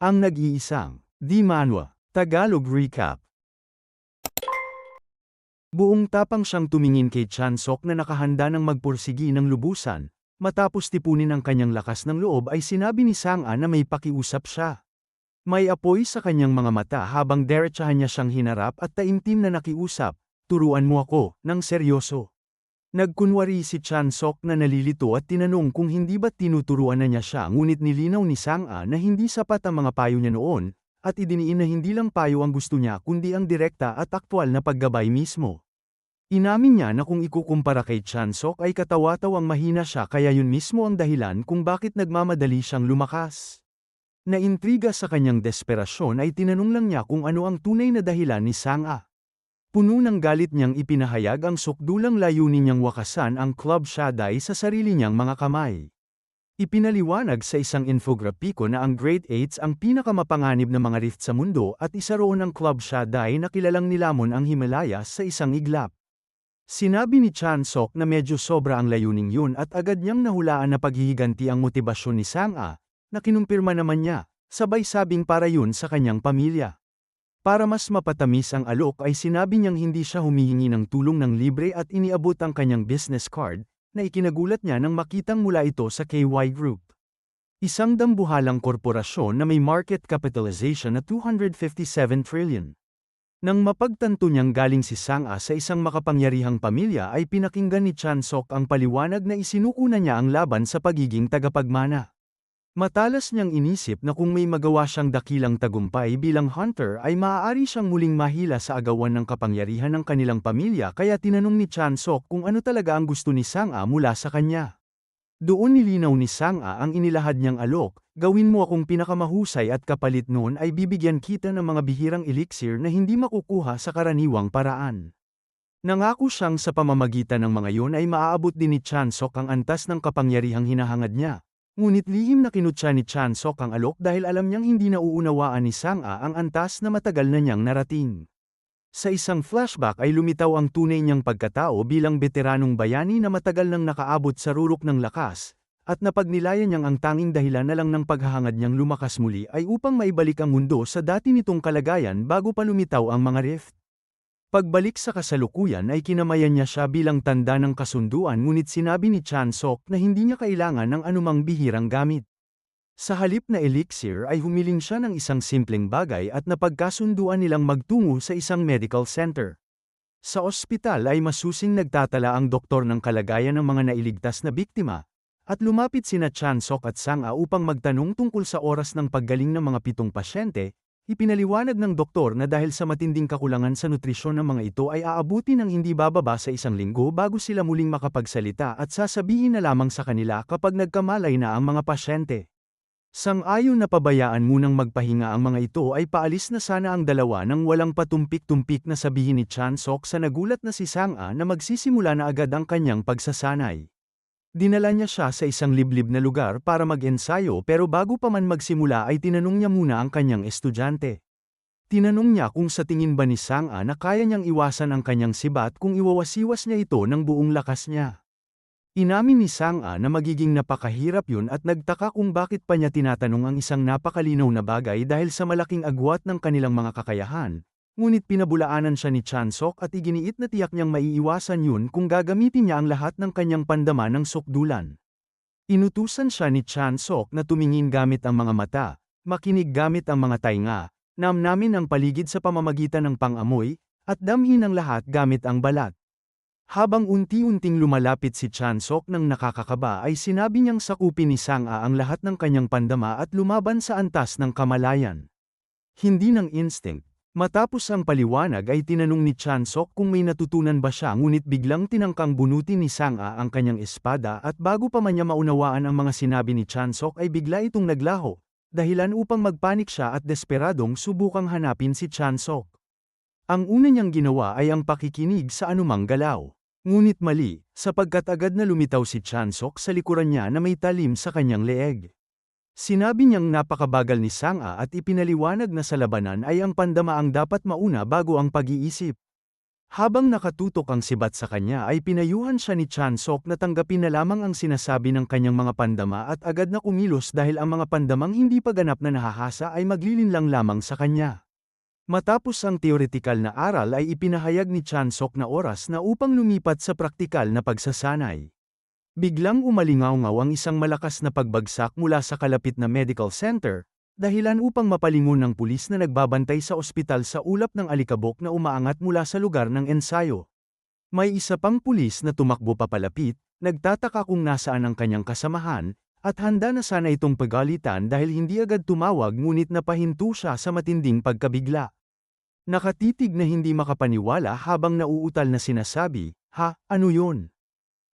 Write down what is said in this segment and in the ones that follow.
Ang nag-iisang, Di Manwa, Tagalog Recap. Buong tapang siyang tumingin kay Chansok na nakahanda ng magpursigi ng lubusan. Matapos tipunin ang kanyang lakas ng loob ay sinabi ni Sang-a na may pakiusap siya. May apoy sa kanyang mga mata habang diretsahan niya siyang hinarap at taimtim na nakiusap, "Turuan mo ako, ng seryoso." Nagkunwari si Chansok na nalilito at tinanong kung hindi ba't tinuturuan na niya siya, ngunit nilinaw ni Sang-a na hindi sapat ang mga payo niya noon, at idiniin na hindi lang payo ang gusto niya kundi ang direkta at aktwal na paggabay mismo. Inamin niya na kung ikukumpara kay Chansok ay katawa-tawang mahina siya, kaya yun mismo ang dahilan kung bakit nagmamadali siyang lumakas. Naintriga sa kanyang desperasyon ay tinanong lang niya kung ano ang tunay na dahilan ni Sang-a. Puno ng galit niyang ipinahayag ang sukdulang layunin niyang wakasan ang Club Shaddai sa sarili niyang mga kamay. Ipinaliwanag sa isang infograpiko na ang Great Eights ang pinakamapanganib na mga rift sa mundo at isa roon ang Club Shaddai na kilalang nilamon ang Himalayas sa isang iglap. Sinabi ni Chansok na medyo sobra ang layuning yun at agad niyang nahulaan na paghihiganti ang motibasyon ni Sang-a, na kinumpirma naman niya, sabay sabing para yun sa kanyang pamilya. Para mas mapatamis ang alok ay sinabi niyang hindi siya humihingi ng tulong ng libre at iniabot ang kanyang business card, na ikinagulat niya nang makitang mula ito sa KY Group. Isang dambuhalang korporasyon na may market capitalization na 257 trillion. Nang mapagtanto niyang galing si Sang-a sa isang makapangyarihang pamilya ay pinakinggan ni Chansok ang paliwanag na isinuuna niya ang laban sa pagiging tagapagmana. Matalas niyang inisip na kung may magawa siyang dakilang tagumpay bilang hunter ay maaari siyang muling mahila sa agawan ng kapangyarihan ng kanilang pamilya, kaya tinanong ni Chansok kung ano talaga ang gusto ni Sang-a mula sa kanya. Doon nilinaw ni Sang-a ang inilahad niyang alok, "Gawin mo akong pinakamahusay at kapalit noon ay bibigyan kita ng mga bihirang elixir na hindi makukuha sa karaniwang paraan." Nangako siyang sa pamamagitan ng mga yon ay maaabot din ni Chansok ang antas ng kapangyarihang hinahangad niya. Ngunit lihim na kinutya ni Chansok ang alok dahil alam niyang hindi nauunawaan ni Sang-a ang antas na matagal na niyang narating. Sa isang flashback ay lumitaw ang tunay niyang pagkatao bilang veteranong bayani na matagal nang nakaabot sa rurok ng lakas, at napagnilayan niyang ang tanging dahilan na lang ng paghahangad niyang lumakas muli ay upang maibalik ang mundo sa dati nitong kalagayan bago pa lumitaw ang mga rift. Pagbalik sa kasalukuyan ay kinamayan niya siya bilang tanda ng kasunduan, ngunit sinabi ni Chansok na hindi niya kailangan ng anumang bihirang gamit. Sa halip na elixir ay humiling siya ng isang simpleng bagay at napagkasunduan nilang magtungo sa isang medical center. Sa ospital ay masusing nagtatala ang doktor ng kalagayan ng mga nailigtas na biktima, at lumapit sina Chansok at Sang-a upang magtanong tungkol sa oras ng paggaling ng mga 7 pasyente. Ipinaliwanag ng doktor na dahil sa matinding kakulangan sa nutrisyon ng mga ito ay aabuti ng hindi bababa sa 1 linggo bago sila muling makapagsalita at sasabihin na lamang sa kanila kapag nagkamalay na ang mga pasyente. Sang-ayon na pabayaan munang magpahinga ang mga ito ay paalis na sana ang dalawa nang walang patumpik-tumpik na sabihin ni Chansok sa nagulat na si Sang-a na magsisimula na agad ang kanyang pagsasanay. Dinala niya siya sa isang liblib na lugar para mag-ensayo, pero bago pa man magsimula ay tinanong niya muna ang kanyang estudyante. Tinanong niya kung sa tingin ba ni Sang-a na kaya niyang iwasan ang kanyang sibat kung iwawasiwas niya ito ng buong lakas niya. Inamin ni Sang-a na magiging napakahirap yun at nagtaka kung bakit pa niya tinatanong ang isang napakalinaw na bagay dahil sa malaking agwat ng kanilang mga kakayahan, ngunit pinabulaanan siya ni Chansok at iginiit na tiyak niyang maiiwasan yun kung gagamitin niya ang lahat ng kanyang pandama ng sukdulan. Inutusan siya ni Chansok na tumingin gamit ang mga mata, makinig gamit ang mga tainga, namnamin ang paligid sa pamamagitan ng pang-amoy, at damhin ang lahat gamit ang balat. Habang unti-unting lumalapit si Chansok ng nakakakaba ay sinabi niyang sakupin ni Sang-a ang lahat ng kanyang pandama at lumaban sa antas ng kamalayan. Hindi ng instinct. Matapos ang paliwanag ay tinanong ni Chansok kung may natutunan ba siya, ngunit biglang tinangkang bunutin ni Sang-a ang kanyang espada at bago pa man niya maunawaan ang mga sinabi ni Chansok ay bigla itong naglaho, dahilan upang magpanik siya at desperadong subukang hanapin si Chansok. Ang una niyang ginawa ay ang pakikinig sa anumang galaw. Ngunit mali, sapagkat agad na lumitaw si Chansok sa likuran niya na may talim sa kanyang leeg. Sinabi niyang napakabagal ni Sang-a at ipinaliwanag na sa labanan ay ang pandama ang dapat mauna bago ang pag-iisip. Habang nakatutok ang sibat sa kanya ay pinayuhan siya ni Chan-sok na tanggapin na lamang ang sinasabi ng kanyang mga pandama at agad na kumilos dahil ang mga pandamang hindi pa ganap na nahahasa ay maglilinlang lamang sa kanya. Matapos ang teoretikal na aral ay ipinahayag ni Chan-sok na oras na upang lumipat sa praktikal na pagsasanay. Biglang umalingaw-ngaw ang isang malakas na pagbagsak mula sa kalapit na medical center, dahilan upang mapalingon ng pulis na nagbabantay sa ospital sa ulap ng alikabok na umaangat mula sa lugar ng ensayo. May isa pang pulis na tumakbo papalapit, nagtataka kung nasaan ang kanyang kasamahan, at handa na sana itong pagalitan dahil hindi agad tumawag ngunit napahinto siya sa matinding pagkabigla. Nakatitig na hindi makapaniwala habang nauutal na sinasabi, "Ha, ano yun?"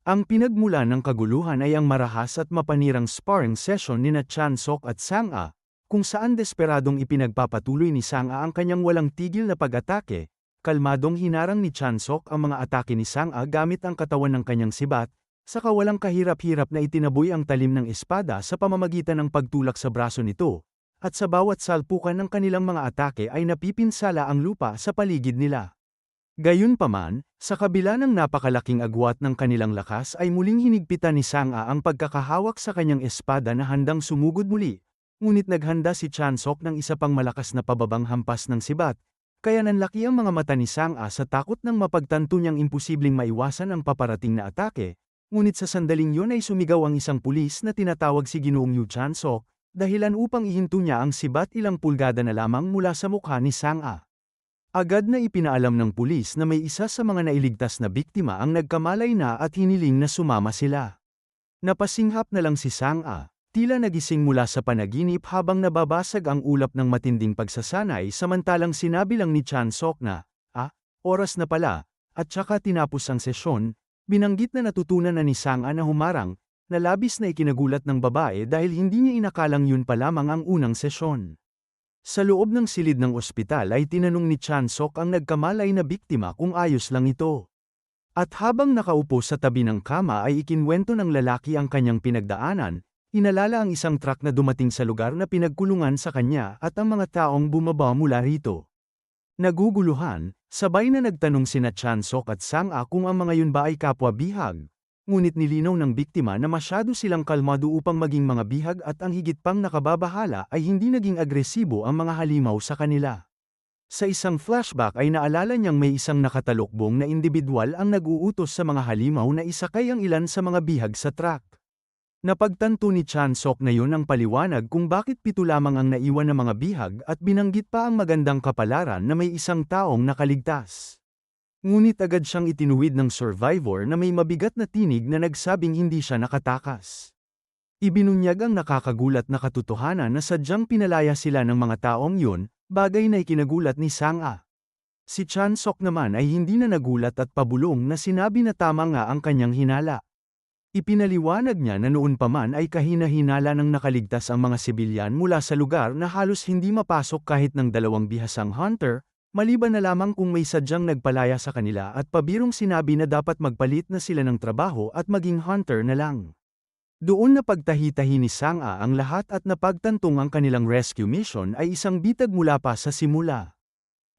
Ang pinagmula ng kaguluhan ay ang marahas at mapanirang sparring session nina Chan-sok at Sang-a, kung saan desperadong ipinagpapatuloy ni Sang-a ang kanyang walang tigil na pag-atake. Kalmadong hinarang ni Chan-sok ang mga atake ni Sang-a gamit ang katawan ng kanyang sibat, saka walang kahirap-hirap na itinaboy ang talim ng espada sa pamamagitan ng pagtulak sa braso nito, at sa bawat salpukan ng kanilang mga atake ay napipinsala ang lupa sa paligid nila. Gayunpaman, sa kabila ng napakalaking agwat ng kanilang lakas ay muling hinigpitan ni Sang-a ang pagkakahawak sa kanyang espada na handang sumugod muli, ngunit naghanda si Chan-sok ng isa pang malakas na pababang hampas ng sibat, kaya nanlaki ang mga mata ni Sang-a sa takot ng mapagtanto niyang imposibleng maiwasan ang paparating na atake, ngunit sa sandaling yon ay sumigaw ang isang pulis na tinatawag si Ginoong Yu Chan-sok, dahilan upang ihinto niya ang sibat ilang pulgada na lamang mula sa mukha ni Sang-a. Agad na ipinaalam ng pulis na may isa sa mga nailigtas na biktima ang nagkamalay na at hiniling na sumama sila. Napasinghap na lang si Sang-a, tila nagising mula sa panaginip habang nababasag ang ulap ng matinding pagsasanay samantalang sinabi lang ni Chan-sok na, oras na pala, at saka tinapos ang sesyon, binanggit na natutunan na ni Sang-a na humarang, na labis na ikinagulat ng babae dahil hindi niya inakalang yun pa lamang ang unang sesyon. Sa loob ng silid ng ospital ay tinanong ni Chan-sok ang nagkamalay na biktima kung ayos lang ito. At habang nakaupo sa tabi ng kama ay ikinwento ng lalaki ang kanyang pinagdaanan, inalala ang isang truck na dumating sa lugar na pinagkulungan sa kanya at ang mga taong bumaba mula rito. Naguguluhan, sabay na nagtanong sina Chan-sok at Sang-a kung ang mga yun ba ay kapwa bihag. Ngunit nilinaw ng biktima na masyado silang kalmado upang maging mga bihag at ang higit pang nakababahala ay hindi naging agresibo ang mga halimaw sa kanila. Sa isang flashback ay naalala niyang may isang nakatalukbong na indibidwal ang nag-uutos sa mga halimaw na isakay ang ilan sa mga bihag sa truck. Napagtanto ni Chan-sok na yun ang paliwanag kung bakit 7 lamang ang naiwan ng mga bihag at binanggit pa ang magandang kapalaran na may isang taong nakaligtas. Ngunit agad siyang itinuwid ng survivor na may mabigat na tinig na nagsabing hindi siya nakatakas. Ibinunyag ang nakakagulat na katotohanan na sadyang pinalaya sila ng mga taong yun, bagay na ikinagulat ni Sang-a. Si Chan-sok naman ay hindi na nagulat at pabulong na sinabi na tama nga ang kanyang hinala. Ipinaliwanag niya na noon pa man ay kahina-hinala ng nakaligtas ang mga sibilyan mula sa lugar na halos hindi mapasok kahit ng 2 bihasang hunter, maliban na lamang kung may sadyang nagpalaya sa kanila at pabirong sinabi na dapat magpalit na sila ng trabaho at maging hunter na lang. Doon na pagtahi-tahi ni Sang-a ang lahat at napagtantong ang kanilang rescue mission ay isang bitag mula pa sa simula.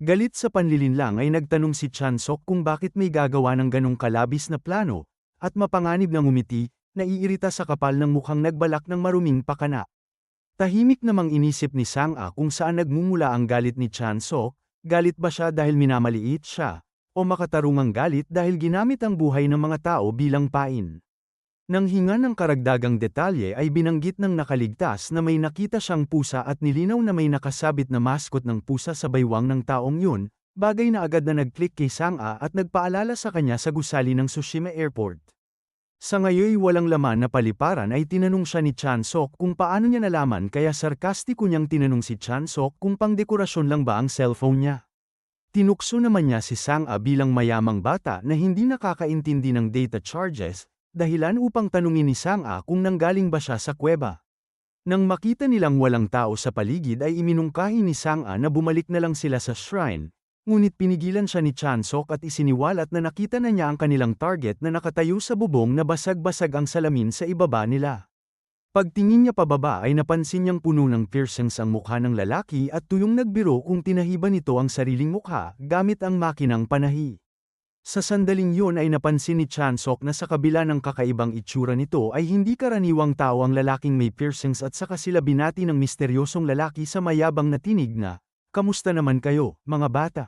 Galit sa panlilinlang ay nagtanong si Chan-sok kung bakit may gagawa ng ganong kalabis na plano, at mapanganib na ngumiti, naiirita sa kapal ng mukhang nagbalak ng maruming pakana. Tahimik namang inisip ni Sang-a kung saan nagmumula ang galit ni Chan-sok. Galit ba siya dahil minamaliit siya, o makatarungang galit dahil ginamit ang buhay ng mga tao bilang pain? Nang hinga ng karagdagang detalye ay binanggit ng nakaligtas na may nakita siyang pusa at nilinaw na may nakasabit na mascot ng pusa sa baywang ng taong yun, bagay na agad na nag-click kay Sang-a at nagpaalala sa kanya sa gusali ng Tsushima Airport. Sa ngayoy walang laman na paliparan ay tinanong siya ni Chan-sok kung paano niya nalaman kaya sarkastiko niyang tinanong si Chan-sok kung pangdekorasyon lang ba ang cellphone niya. Tinukso naman niya si Sang-a bilang mayamang bata na hindi nakakaintindi ng data charges, dahilan upang tanungin ni Sang-a kung nanggaling ba siya sa kuweba. Nang makita nilang walang tao sa paligid ay iminungkahi ni Sang-a na bumalik na lang sila sa shrine. Ngunit pinigilan siya ni Chan-sok at isiniwalat na nakita na niya ang kanilang target na nakatayo sa bubong na basag-basag ang salamin sa ibaba nila. Pagtingin niya pababa ay napansin niyang puno ng piercings ang mukha ng lalaki at tuyong nagbiro kung tinahiba nito ang sariling mukha gamit ang makinang panahi. Sa sandaling yun ay napansin ni Chansok na sa kabila ng kakaibang itsura nito ay hindi karaniwang tao ang lalaking may piercings at saka sila binati ng misteryosong lalaki sa mayabang na tinig na, "Kamusta naman kayo, mga bata?"